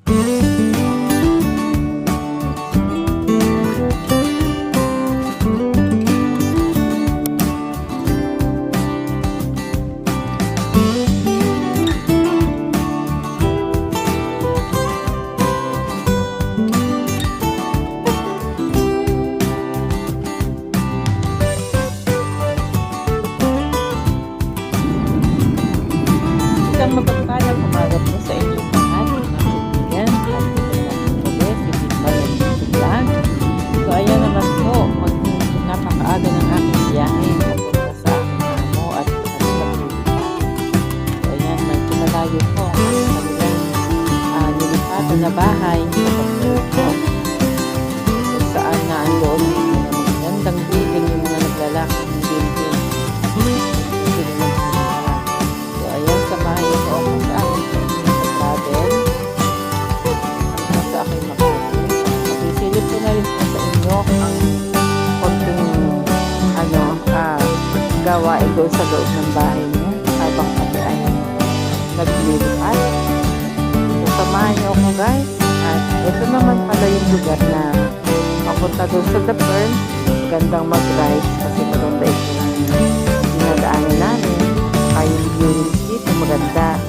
Isang mapagpalang umaga po sa inyong lahat, mga kaibigan. At ito naman po ulit, si Big Vlog. So ayan naman po, napakaaga ng aking biyahe papunta sa aking amo at pagkakalipatan. So ayan, medyo malayo po ang kanilang nilipatan na bahay sa pagkakalipatan. Kung saan na andoon yung magandang building, yung mga naglalakang building. Samahan niyo po ako sa aking travel hanggang sa aking makasin. Sisilip ko na rin po sa inyo ang konting gawain doon sa loob ng bahay niya habang kami ay naglilipat. So, samahan niyo ako guys. At ito naman pala yung lugar na papunta doon sa The Pearl. Gandang mag-ride kasi maganda ito dinadaanan namin. Kayong view dito maganda.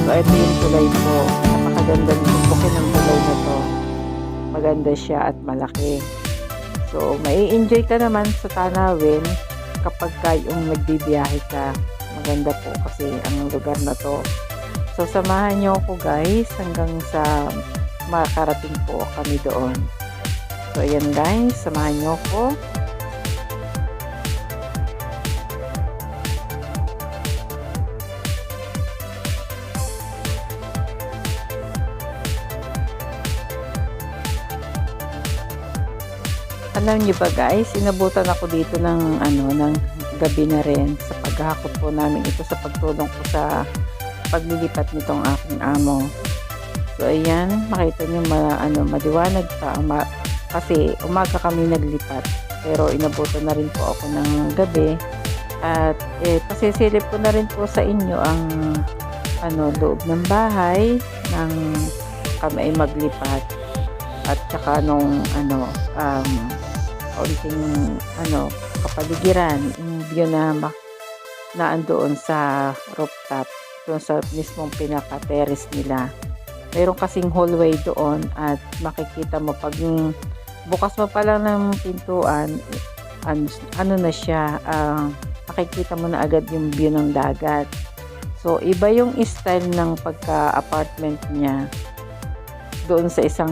So ito yung tulay po. Napakaganda ng bukid ng tulay na to. Maganda siya at malaki. So mai-enjoy ka naman sa tanawin kapag kayong nagbibiyahe ka. Maganda po kasi ang lugar na to. So samahan nyo ako guys hanggang sa makarating po kami doon. So ayan guys, samahan nyo ako. Alam niyo ba guys, inabutan ako dito ng gabi na rin sa paghakot po namin ito sa pagtulong ko sa paglilipat nitong aking amo. So ayan, makita niyo maliwanag pa kasi umaga kami naglipat. Pero inabutan na rin po ako ng gabi at pasisilip ko na rin po sa inyo ang loob ng bahay nang kami ay maglipat at saka nung kaunting kapaligiran yung view na andoon sa rooftop doon sa mismong pinaka-terrace nila. Mayroon kasing hallway doon at makikita mo pag bukas mo pa lang ng pintuan na siya, makikita mo na agad yung view ng dagat. So iba yung style ng pagka-apartment niya doon sa isang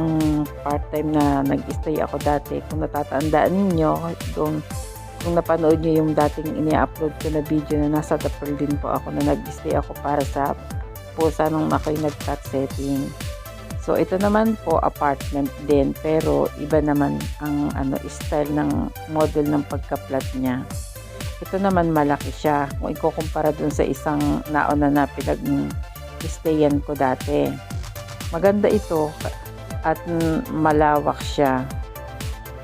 part-time na nag-stay ako dati. Kung natatandaan ninyo, kung napanood nyo yung dating ini-upload ko na video na nasa The Pearl din po ako na nag-stay ako para sa pusa nung ako'y nag-cut setting. So ito naman po apartment din pero iba naman ang style ng model ng pagka-plot niya. Ito naman malaki siya kung ikukumpara dun sa isang nauna na pinag-stayan ko dati. Maganda ito at malawak siya.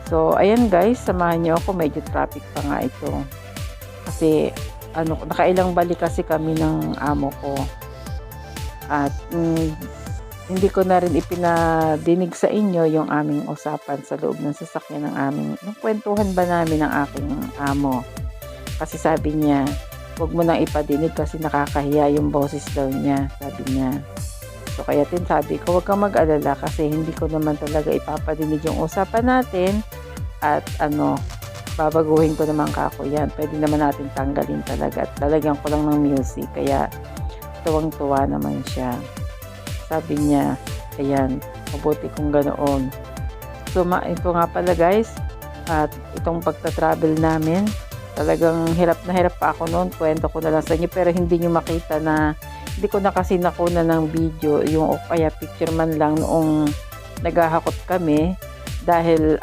So ayan guys, samahan niyo ako, medyo traffic pa nga ito. Kasi nakailang balik kasi kami ng amo ko. At hindi ko na rin ipinadinig sa inyo yung aming usapan sa loob ng sasakyan ng yung kwentuhan ba namin ng aking amo. Kasi sabi niya, huwag mo nang ipadinig kasi nakakahiya yung boses daw niya, sabi niya. So kaya sabi ko, huwag kang mag-alala kasi hindi ko naman talaga ipapadinig yung usapan natin at babaguhin ko naman kako yan. Pwede naman natin tanggalin talaga at lalagyan ko lang ng music kaya tuwang-tuwa naman siya. Sabi niya, ayan, mabuti kung ganoon. So ito nga pala guys, at itong pagta-travel namin, talagang hirap na hirap pa ako noon. Kwento ko na lang sa inyo pero hindi nyo makita na hindi ko na kasi nakuna ng video yung kaya picture man lang noong naghahakot kami dahil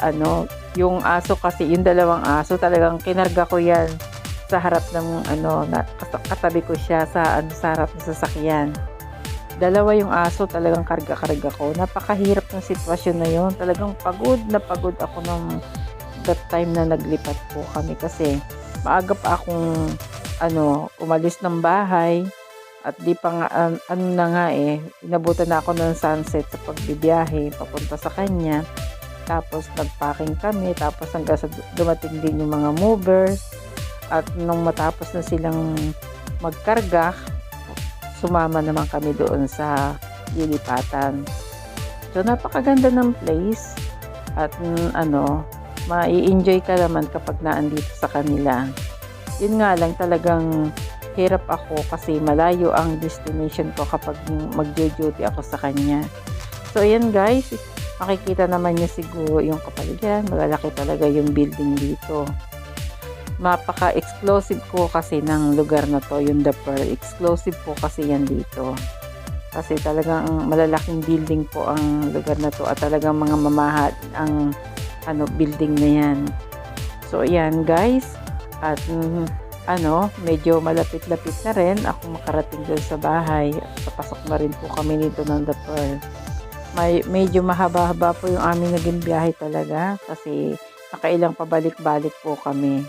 yung aso kasi, yung dalawang aso talagang kinarga ko yan sa harap ng katabi ko siya sa harap ng sasakyan. Dalawa yung aso, talagang karga-karga ko. Napakahirap ng sitwasyon na yun. Talagang pagod na pagod ako nung that time na naglipat po kami kasi maaga pa akong umalis ng bahay At di pa nga, ano na nga inabutan na ako ng sunset sa pagbibiyahe papunta sa kanya. Tapos nagpacking kami, tapos hanggang sa dumating din yung mga movers. At nung matapos na silang magkarga, sumama naman kami doon sa lilipatan. So napakaganda ng place at mai-enjoy ka naman kapag naandito sa kanila. Yun nga lang, talagang hirap ako kasi malayo ang destination ko kapag magjo-duty ako sa kanya. So ayan guys, makikita naman niyo siguro yung kapaligiran. Malalaki talaga yung building dito. Mapaka-exclusive ko kasi ng lugar na to, yung The Pearl. Exclusive po kasi yan dito. Kasi talagang malalaking building po ang lugar na to at talagang mga mamahal ang building na yan. So ayan guys, at medyo malapit-lapit na rin ako makarating doon sa bahay. Papasok na rin po kami nito ng The Pearl. Medyo mahaba-haba po yung aming naging biyahe talaga kasi nakailang pabalik-balik po kami.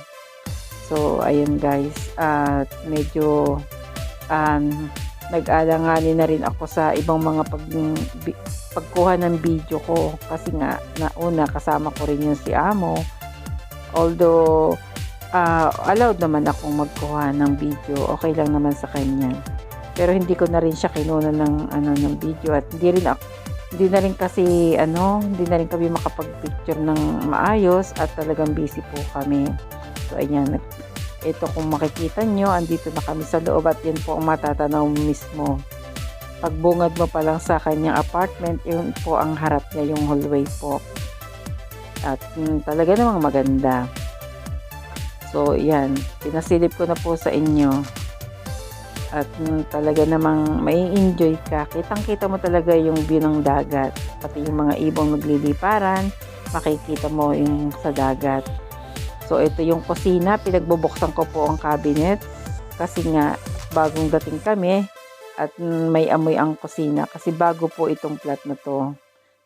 So ayan guys, at medyo nag-alanganin na rin ako sa ibang mga pagkuha ng video ko kasi nga nauna kasama ko rin yung si Amo. Although allowed naman akong magkuha ng video, okay lang naman sa kanya. Pero hindi ko na rin siya kinuha ng video at hindi na rin kami makapag-picture ng maayos at talagang busy po kami. So ayan, ito kung makikita nyo, andito na kami sa loob at yan po ang matatanaw mismo. Pagbungad mo pa lang sa kanyang apartment, yun po ang harap niya, yung hallway po. At talaga namang maganda. So yan, pinasilip ko na po sa inyo. At talaga namang mai-enjoy ka. Kitang-kita mo talaga yung view ng dagat. Pati yung mga ibong nagliliparan, makikita mo yung sa dagat. So ito yung kusina, pinagbubuksan ko po ang cabinet kasi nga bagong dating kami at may amoy ang kusina kasi bago po itong flat na to.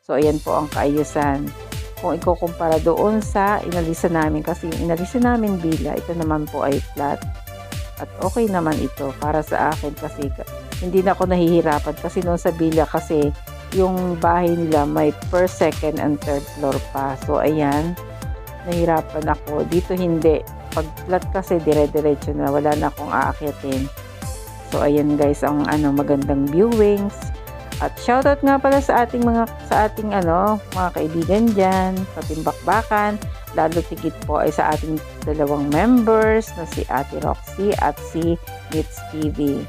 So ayan po ang kaayusan. Kung ikukumpara doon sa inalisan namin, kasi yung inalisan namin villa, ito naman po ay flat. At okay naman ito para sa akin kasi hindi na ako nahihirapan kasi noon sa villa kasi yung bahay nila may first, second and third floor pa. So ayan, nahirapan ako. Dito hindi. Pag flat kasi dire-diretso na. Wala na akong aakyatin. So ayan guys, ang magandang viewings. At shoutout nga pala sa ating mga kaibigan diyan, sa Timbakbakan. Lalo tigit po ay sa ating dalawang members na si Ate Roxy at si Nits TV.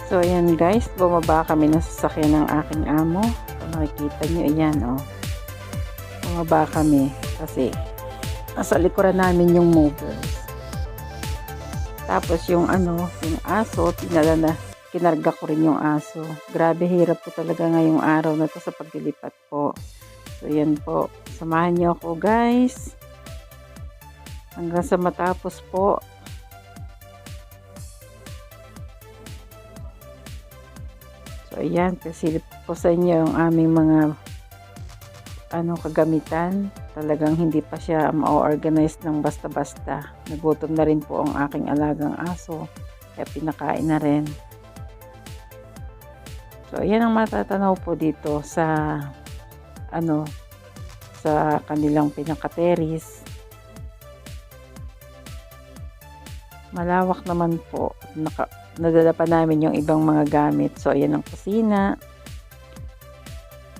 So ayan guys, bumaba kami ng sasakyan ng aking amo. Kung makikita nyo, ayan bumaba kami kasi nasa likuran namin yung movers. Tapos yung aso, kinarga ko rin yung aso. Grabe, hirap po talaga ngayong araw na to sa paglilipat po. So ayan po, samahan nyo ako guys hanggang sa matapos po. So ayan, kasilip po sa inyo yung aming mga kagamitan. Talagang hindi pa siya ma-organize ng basta-basta. Nagutom na rin po ang aking alagang aso, kaya pinakain na rin. So ayan ang matatanaw po dito sa sa kanilang pinaka-terrace. Malawak naman po. Nadala pa namin yung ibang mga gamit. So ayan ang kusina.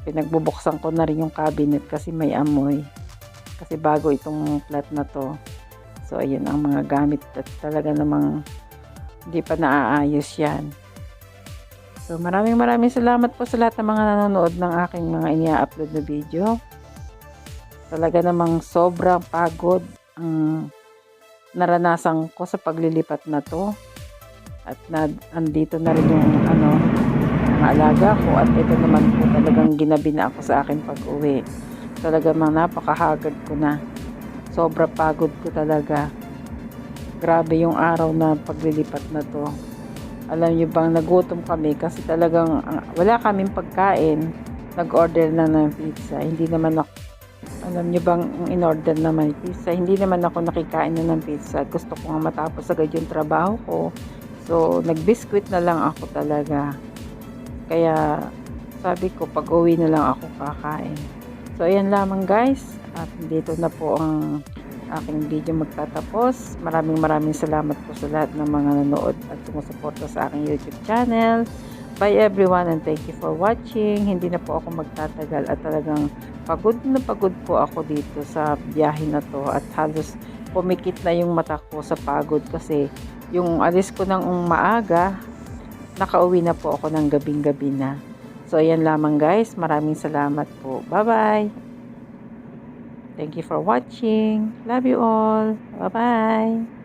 Pinagbubuksan ko na rin yung cabinet kasi may amoy. Kasi bago itong flat na to. So ayan ang mga gamit at talaga namang hindi pa naaayos yan. So maraming salamat po sa lahat ng mga nanonood ng aking mga inia-upload na video. Talaga namang sobrang pagod ang naranasan ko sa paglilipat na to. At andito na rin yung mga alaga ko at ito naman po talagang ginabi na ako sa akin pag-uwi. Talagang napakahagad ko na. Sobra pagod ko talaga. Grabe yung araw na paglilipat na to. Alam niyo bang nagutom kami kasi talagang wala kaming pagkain. Nag-order na ng pizza. Hindi naman Alam niyo bang ang in-order naman pizza, hindi naman ako nakikain na ng pizza. Gusto ko nga matapos agad yung trabaho ko. So, nag-biscuit na lang ako talaga. Kaya, sabi ko, pag-uwi na lang ako kakain. So, ayan lamang guys. At dito na po ang aking video magtatapos. Maraming salamat po sa lahat ng mga nanood at sumusuporta sa aking YouTube channel. Bye everyone and thank you for watching. Hindi na po ako magtatagal at talagang pagod na pagod po ako dito sa biyahe na to at halos pumikit na yung mata ko sa pagod kasi yung alis ko ng maaga, nakauwi na po ako ng gabing-gabi na. So ayan lamang guys, maraming salamat po. Bye bye. Thank you for watching. Love you all. Bye bye.